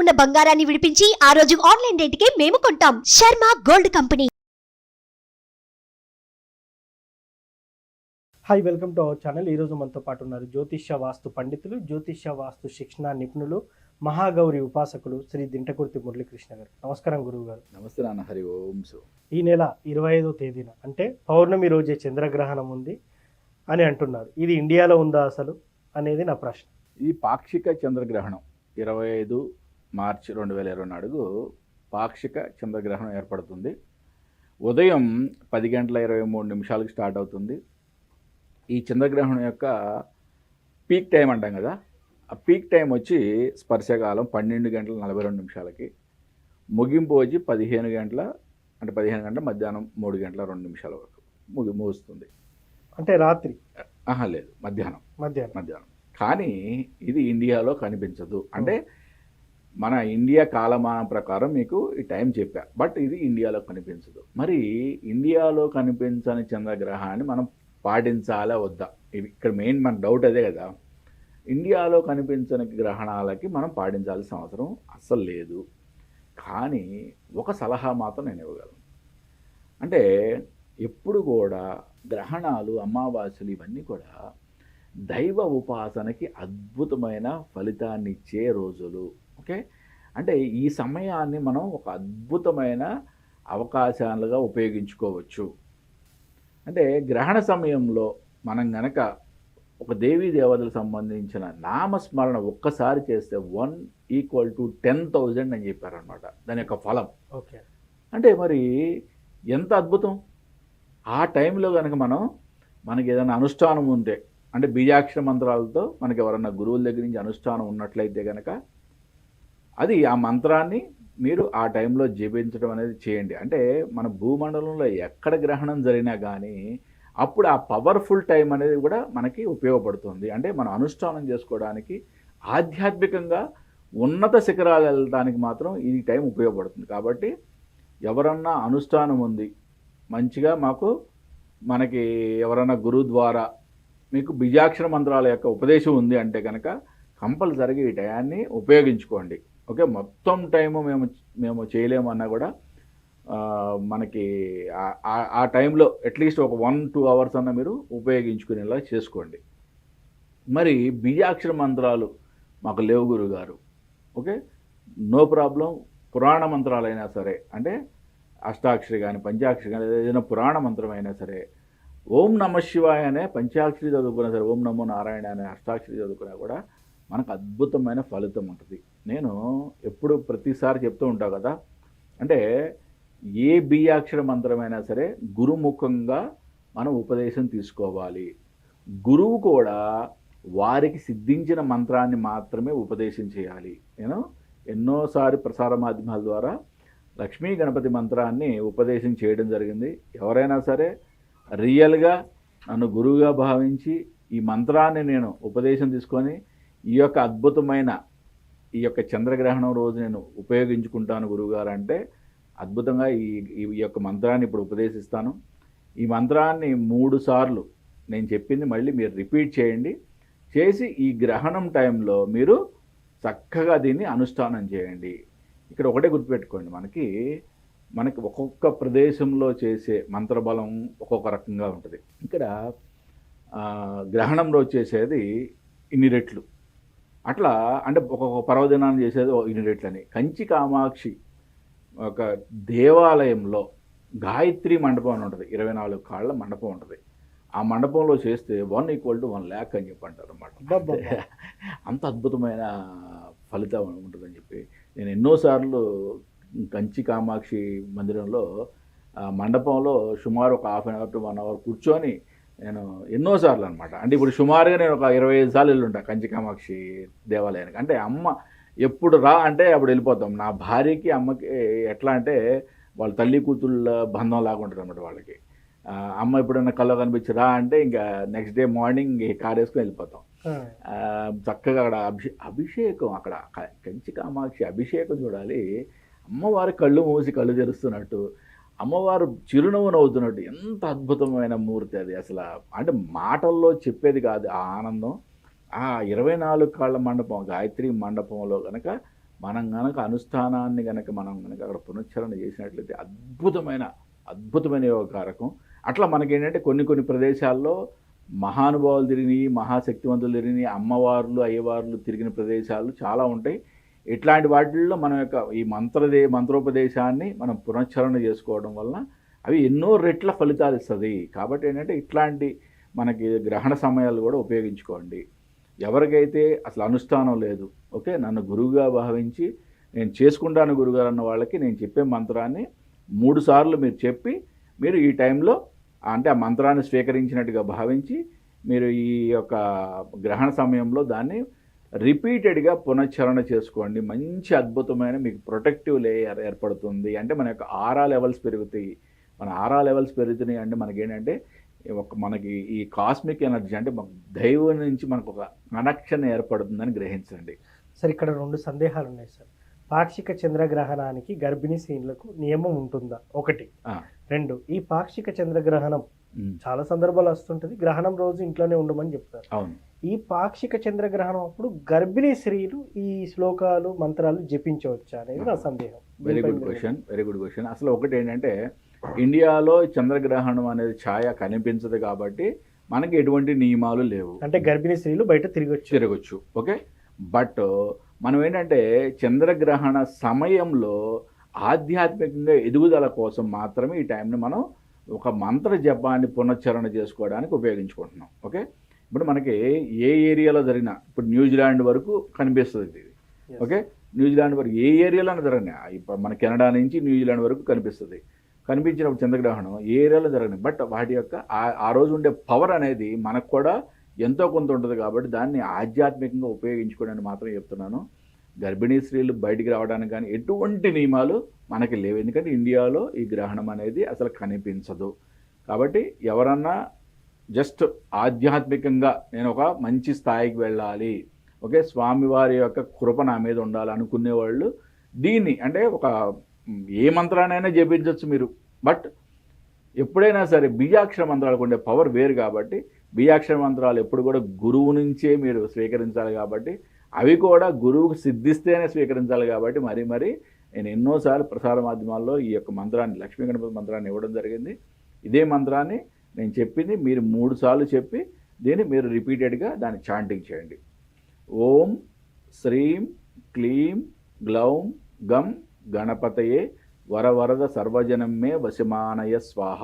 ఉన్న బంగారాన్ని విడిపించి ఆ రోజు ఆన్లైన్ రేటుకే మేము కొంటాం. Sharma gold company. Hi, welcome to our channel. ఈరోజు మనతో పాటు ఉన్నారు జ్యోతిష్య వాస్తు పండితులు, జ్యోతిష్య వాస్తు శిక్షణ నిపుణులు, మహాగౌరి ఉపాసకులు శ్రీ దింటకుర్తి మురళీకృష్ణ గారు. నమస్కారం గురువు గారు. నమస్తే నాన్న. హరి ఓం. ఈ నెల 25వ తేదీన అంటే పౌర్ణమి రోజే చంద్రగ్రహణం ఉంది అని అంటున్నారు. ఇది ఇండియాలో ఉందా అసలు అనేది నా ప్రశ్న. ఇది పాక్షిక చంద్రగ్రహణం 25 మార్చి 2024 పాక్షిక చంద్రగ్రహణం ఏర్పడుతుంది. ఉదయం 10:23 స్టార్ట్ అవుతుంది. ఈ చంద్రగ్రహణం యొక్క పీక్ టైం అంటాం కదా, ఆ పీక్ టైం వచ్చి స్పర్శకాలం 12:42 ముగింపు వచ్చి 15 గంటల మధ్యాహ్నం 3:02 వరకు ముగుస్తుంది. అంటే రాత్రి లేదు, మధ్యాహ్నం. మధ్యాహ్నం కానీ ఇది ఇండియాలో కనిపించదు. అంటే మన ఇండియా కాలమానం ప్రకారం మీకు ఈ టైం చెప్పా, బట్ ఇది ఇండియాలో కనిపించదు. మరి ఇండియాలో కనిపించని చంద్రగ్రహణాన్ని మనం పాటించాలా వద్దా? ఇది ఇక్కడ మెయిన్ మన డౌట్ అదే కదా. ఇండియాలో కనిపించని గ్రహణాలకి మనం పాటించాల్సిన అవసరం అస్సలు లేదు. కానీ ఒక సలహా మాత్రం నేను ఇవ్వగలను. అంటే ఎప్పుడు కూడా గ్రహణాలు, అమావాస్యలు ఇవన్నీ కూడా దైవ ఉపాసనకి అద్భుతమైన ఫలితాన్ని ఇచ్చే రోజులు. ఓకే, అంటే ఈ సమయాన్ని మనం ఒక అద్భుతమైన అవకాశాలుగా ఉపయోగించుకోవచ్చు. అంటే గ్రహణ సమయంలో మనం గనక ఒక దేవీ దేవతలకు సంబంధించిన నామస్మరణ ఒక్కసారి చేస్తే 1 = 10,000 అని చెప్పారనమాట దాని యొక్క ఫలం. ఓకే, అంటే మరి ఎంత అద్భుతం. ఆ టైంలో కనుక మనకి ఏదైనా అనుష్ఠానం ఉంటే, అంటే బీజాక్షర మంత్రాలతో మనకి ఎవరన్నా గురువుల దగ్గర నుంచి అనుష్ఠానం ఉన్నట్లయితే కనుక అది ఆ మంత్రాన్ని మీరు ఆ టైంలో జపించడం అనేది చేయండి. అంటే మన భూమండలంలో ఎక్కడ గ్రహణం జరిగినా కానీ అప్పుడు ఆ పవర్ఫుల్ టైం అనేది కూడా మనకి ఉపయోగపడుతుంది. అంటే మనం అనుష్ఠానం చేసుకోవడానికి, ఆధ్యాత్మికంగా ఉన్నత శిఖరాలు వెళ్ళడానికి మాత్రం ఈ టైం ఉపయోగపడుతుంది. కాబట్టి ఎవరన్నా అనుష్ఠానం ఉంది మంచిగా, మనకి ఎవరన్నా గురువు ద్వారా మీకు బీజాక్షర మంత్రాల యొక్క ఉపదేశం ఉంది అంటే కనుక కంపల్సరీగా ఈ టయాన్ని ఉపయోగించుకోండి. ఓకే, మొత్తం టైము మేము చేయలేమన్నా కూడా మనకి ఆ టైంలో అట్లీస్ట్ ఒక 1-2 అవర్స్ అన్న మీరు ఉపయోగించుకునేలా చేసుకోండి. మరి బీజాక్షర మంత్రాలు మాకు లేవు గురుగారు, ఓకే, నో ప్రాబ్లం. పురాణ మంత్రాలైనా సరే, అంటే అష్టాక్షరి కానీ పంచాక్షరి కానీ ఏదైనా పురాణ మంత్రం అయినా సరే, ఓం నమ శివాయ అనే పంచాక్షరి చదువుకున్నా సరే, ఓం నమో నారాయణ అనే అష్టాక్షరి చదువుకున్నా కూడా మనకు అద్భుతమైన ఫలితం ఉంటుంది. నేను ఎప్పుడు ప్రతిసారి చెప్తూ ఉంటాను కదా, అంటే ఏ బీజాక్షర మంత్రమైనా సరే గురుముఖంగా మనం ఉపదేశం తీసుకోవాలి. గురువు కూడా వారికి సిద్ధించిన మంత్రాన్ని మాత్రమే ఉపదేశం చేయాలి. నేను ఎన్నోసారి ప్రసార మాధ్యమాల ద్వారా లక్ష్మీ గణపతి మంత్రాన్ని ఉపదేశం చేయడం జరిగింది. ఎవరైనా సరే రియల్గా నన్ను గురువుగా భావించి ఈ మంత్రాన్ని నేను ఉపదేశం తీసుకొని ఈ యొక్క అద్భుతమైన ఈ యొక్క చంద్రగ్రహణం రోజు నేను ఉపయోగించుకుంటాను గురువుగారు అంటే అద్భుతంగా ఈ యొక్క మంత్రాన్ని ఇప్పుడు ఉపదేశిస్తాను. ఈ మంత్రాన్ని 3 సార్లు నేను చెప్పింది మళ్ళీ మీరు రిపీట్ చేయండి. చేసి ఈ గ్రహణం టైంలో మీరు చక్కగా దీన్ని అనుష్ఠానం చేయండి. ఇక్కడ ఒకటే గుర్తుపెట్టుకోండి, మనకి ఒక్కొక్క ప్రదేశంలో చేసే మంత్రబలం ఒక్కొక్క రకంగా ఉంటుంది. ఇక్కడ గ్రహణం రోజు చేసేది ఇన్ని రెట్లు, అట్లా అంటే ఒక్కొక్క పర్వదినాన్ని చేసేది ఇన్ని రెట్లని. కంచి కామాక్షి ఒక దేవాలయంలో గాయత్రి మండపం అని ఉంటుంది, 24 కాళ్ళ మండపం ఉంటుంది. ఆ మండపంలో చేస్తే 1 = 1 lakh అని చెప్పి అంటారు అన్నమాట. అంత అద్భుతమైన ఫలితం ఉంటుందని చెప్పి నేను ఎన్నోసార్లు కంచి కామాక్షి మందిరంలో మండపంలో సుమారు ఒక 1/2 to 1 hour కూర్చొని నేను ఎన్నోసార్లు అనమాట. అంటే ఇప్పుడు సుమారుగా నేను ఒక 25 సార్లు వెళ్ళుంటా కంచి కామాక్షి దేవాలయానికి. అంటే అమ్మ ఎప్పుడు రా అంటే అప్పుడు వెళ్ళిపోతాం. నా భార్యకి అమ్మకి ఎట్లా అంటే వాళ్ళ తల్లి కూతుళ్ళ బంధం లాగా ఉంటుంది అన్నమాట వాళ్ళకి. అమ్మ ఎప్పుడైనా కల్లో కనిపించి రా అంటే ఇంకా నెక్స్ట్ డే మార్నింగ్ కార్ వేసుకొని వెళ్ళిపోతాం. చక్కగా అక్కడ అభిషేకం, అక్కడ కంచి కామాక్షి అభిషేకం చూడాలి. అమ్మవారి కళ్ళు మూసి కళ్ళు తెరుస్తున్నట్టు, అమ్మవారు చిరునవ్వు నవ్వుతున్నట్టు, ఎంత అద్భుతమైన మూర్తి అది. అసలు అంటే మాటల్లో చెప్పేది కాదు ఆ ఆనందం. ఆ 24 కాళ్ళ మండపం గాయత్రి మండపంలో కనుక మనం గనక అనుష్ఠానాన్ని గనక మనం గనక అక్కడ పునశ్చరణ చేసినట్లయితే అద్భుతమైన యోగకారకం. అట్లా మనకేంటంటే కొన్ని ప్రదేశాల్లో మహానుభావులు తిరిగి, మహాశక్తివంతులు తిరిగి, అమ్మవార్లు అయ్యవార్లు తిరిగిన ప్రదేశాలు చాలా ఉంటాయి. ఇట్లాంటి వాటిల్లో మన యొక్క ఈ మంత్రోపదేశాన్ని మనం పునశ్చరణ చేసుకోవడం వలన అవి ఎన్నో రెట్ల ఫలితాలు ఇస్తుంది. కాబట్టి ఏంటంటే ఇట్లాంటి మనకి గ్రహణ సమయాలు కూడా ఉపయోగించుకోండి. ఎవరికైతే అసలు అనుష్ఠానం లేదు, ఓకే, నన్ను గురువుగా భావించి నేను చేసుకుంటాను గురుగారు అన్న వాళ్ళకి నేను చెప్పే మంత్రాన్ని 3 సార్లు మీరు చెప్పి మీరు ఈ టైంలో అంటే ఆ మంత్రాన్ని స్వీకరించినట్టుగా భావించి మీరు ఈ యొక్క గ్రహణ సమయంలో దాన్ని రిపీటెడ్గా పునశ్చరణ చేసుకోండి. మంచి అద్భుతమైన మీకు ప్రొటెక్టివ్ లేయర్ ఏర్పడుతుంది. అంటే మన యొక్క ఆరా లెవెల్స్ పెరుగుతాయి. మన ఆరా లెవెల్స్ పెరుగుతున్నాయి అంటే మనకేంటంటే మనకి ఈ కాస్మిక్ ఎనర్జీ అంటే దైవం నుంచి మనకు ఒక కనెక్షన్ ఏర్పడుతుందని గ్రహించండి. సార్ ఇక్కడ 2 సందేహాలు ఉన్నాయి సార్. పాక్షిక చంద్రగ్రహణానికి గర్భిణీ స్త్రీలకు నియమం ఉంటుందా? 1. 2, ఈ పాక్షిక చంద్రగ్రహణం చాలా సందర్భాలు వస్తుంటది, గ్రహణం రోజు ఇంట్లోనే ఉండమని చెప్తారు. అవును. ఈ పాక్షిక చంద్రగ్రహణం అప్పుడు గర్భిణీ స్త్రీలు ఈ శ్లోకాలు మంత్రాలు జపించవచ్చా అనేది నా సందేహం. Very good question. అసలు ఒకటి ఏంటంటే ఇండియాలో చంద్రగ్రహణం అనేది ఛాయ కనిపించదు కాబట్టి మనకి ఎటువంటి నియమాలు లేవు. అంటే గర్భిణీ స్త్రీలు బయట తిరగచ్చు, ఓకే. బట్ మనం ఏంటంటే చంద్రగ్రహణ సమయంలో ఆధ్యాత్మికంగా ఎదుగుదల కోసం మాత్రమే ఈ టైంని మనం ఒక మంత్ర జపాన్ని పునశ్చరణ చేసుకోవడానికి ఉపయోగించుకుంటున్నాం, ఓకే. ఇప్పుడు మనకి ఏ ఏరియాలో జరిగినా ఇప్పుడు న్యూజిలాండ్ వరకు కనిపిస్తుంది ఇది, ఓకే. న్యూజిలాండ్ వరకు ఏ ఏరియాలో జరిగినా ఇప్పుడు మన కెనడా నుంచి న్యూజిలాండ్ వరకు కనిపించినప్పుడు చంద్రగ్రహణం ఏ ఏరియాలో జరగని, బట్ వాటి యొక్క ఆ రోజు ఉండే పవర్ అనేది మనకు కూడా ఎంతో కొంత ఉంటుంది. కాబట్టి దాన్ని ఆధ్యాత్మికంగా ఉపయోగించుకోవడానికి మాత్రం చెప్తున్నాను. గర్భిణీ స్త్రీలు బయటికి రావడానికి కానీ ఎటువంటి నియమాలు మనకి లేవు. ఎందుకంటే ఇండియాలో ఈ గ్రహణం అనేది అసలు కనిపించదు. కాబట్టి ఎవరన్నా జస్ట్ ఆధ్యాత్మికంగా నేను ఒక మంచి స్థాయికి వెళ్ళాలి, ఓకే, స్వామివారి యొక్క కృప నా మీద ఉండాలి అనుకునే వాళ్ళు దీన్ని అంటే ఒక ఏ మంత్రానైనా జపించవచ్చు మీరు. బట్ ఎప్పుడైనా సరే బీజాక్షర మంత్రాలకు ఉండే పవర్ వేరు కాబట్టి బీజాక్షర మంత్రాలు ఎప్పుడు కూడా గురువు నుంచే మీరు స్వీకరించాలి. కాబట్టి అవి కూడా గురువుకు సిద్ధిస్తేనే స్వీకరించాలి. కాబట్టి మరి నేను ఎన్నోసార్లు ప్రసార మాధ్యమాల్లో ఈ యొక్క మంత్రాన్ని లక్ష్మీ గణపతి మంత్రాన్ని ఇవ్వడం జరిగింది. ఇదే మంత్రాన్ని నేను చెప్పింది మీరు 3 సార్లు చెప్పి దీన్ని మీరు రిపీటెడ్గా దాన్ని చాంటింగ్ చేయండి. ఓం శ్రీం క్లీం గ్లౌం గం గణపతయే వరవరద సర్వజనమే వశమానయ స్వాహ.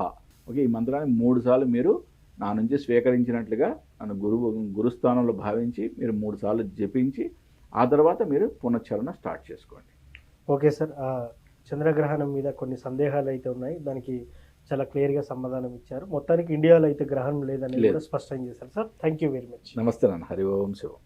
ఓకే, ఈ మంత్రాన్ని 3 సార్లు మీరు నా నుంచి స్వీకరించినట్లుగా నన్ను గురుస్థానంలో భావించి మీరు 3 సార్లు జపించి ఆ తర్వాత మీరు పునశ్చరణ స్టార్ట్ చేసుకోండి. ఓకే సార్, చంద్రగ్రహణం మీద కొన్ని సందేహాలు అయితే ఉన్నాయి, దానికి చాలా క్లియర్గా సమాధానం ఇచ్చారు. మొత్తానికి ఇండియాలో అయితే గ్రహణం లేదని కూడా స్పష్టం చేశారు sir. Thank you very much. నమస్తే నాన్న. హరి ఓం శివం.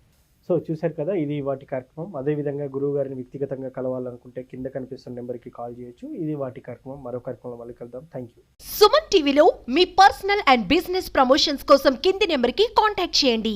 సో చూశారు కదా, ఇది వాటి కార్యక్రమం. అదేవిధంగా గురువు గారిని వ్యక్తిగతంగా కలవాలనుకుంటే కింద కనిపిస్తున్న నెంబర్కి కాల్ చేయొచ్చు. ఇది వాటి కార్యక్రమం. మరో కార్యక్రమంలో మళ్ళీ కలుద్దాం. Thank you. సుమన్ టీవీలో మీ పర్సనల్ అండ్ బిజినెస్ ప్రమోషన్స్ కోసం కింది నెంబర్కి కాంటాక్ట్ చేయండి.